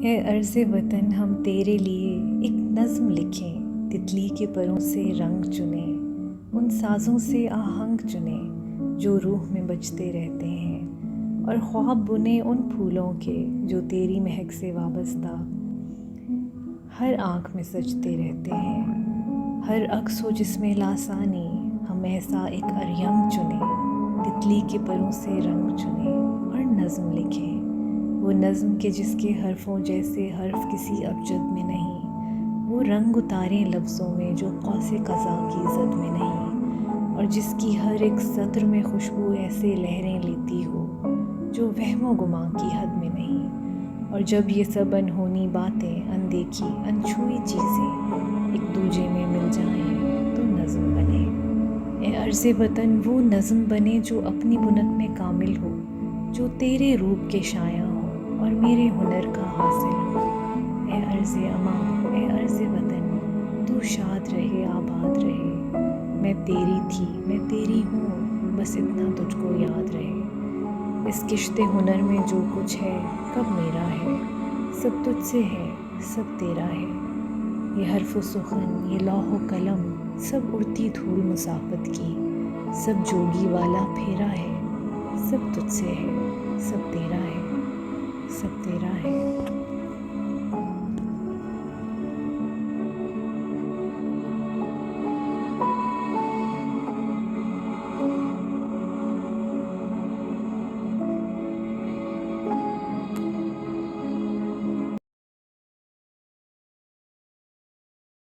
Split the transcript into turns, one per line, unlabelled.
ए अर्ज़े वतन हम तेरे लिए एक नज़्म लिखें, तितली के परों से रंग चुने, उन साज़ों से आहंग चुने जो रूह में बजते रहते हैं, और ख्वाब बुने उन फूलों के जो तेरी महक से वाबस्ता हर आँख में सजते रहते हैं। हर अक्स हो जिसमें लासानी, हम ऐसा एक अरयम चुने, तितली के परों से रंग चुने और नज़्म लिखें। वो नज़्म के जिसके हर्फ़ों जैसे हर्फ़ किसी अबजद में नहीं, वो रंग उतारें लफ्ज़ों में जो कौसे क़ज़ा की ज़द में नहीं, और जिसकी हर एक सत्र में खुशबू ऐसे लहरें लेती हो जो वहमो गुमा की हद में नहीं। और जब ये सब अनहोनी बातें, अनदेखी अनछुई चीज़ें एक दूजे में मिल जाएं तो नज़्म बने। ए अर्ज़े वतन वो नज़्म बने जो अपनी बुनत में कामिल हो, जो तेरे रूप के शाया हो और मेरे हुनर का हासिल हो। ए अर्ज़े अमा, ए अर्ज़े वतन, तू शाद रहे आबाद रहे। मैं तेरी थी, मैं तेरी हूँ, बस इतना तुझको याद रहे। इस किश्ते हुनर में जो कुछ है कब मेरा है, सब तुझसे है, सब तेरा है। ये हर्फ़ सुखन, ये लौह कलम, सब उड़ती धूल मुसाफ़त की, सब जोगी वाला फेरा है, सब तुझसे है, सब तेरा है, सब तेरा है।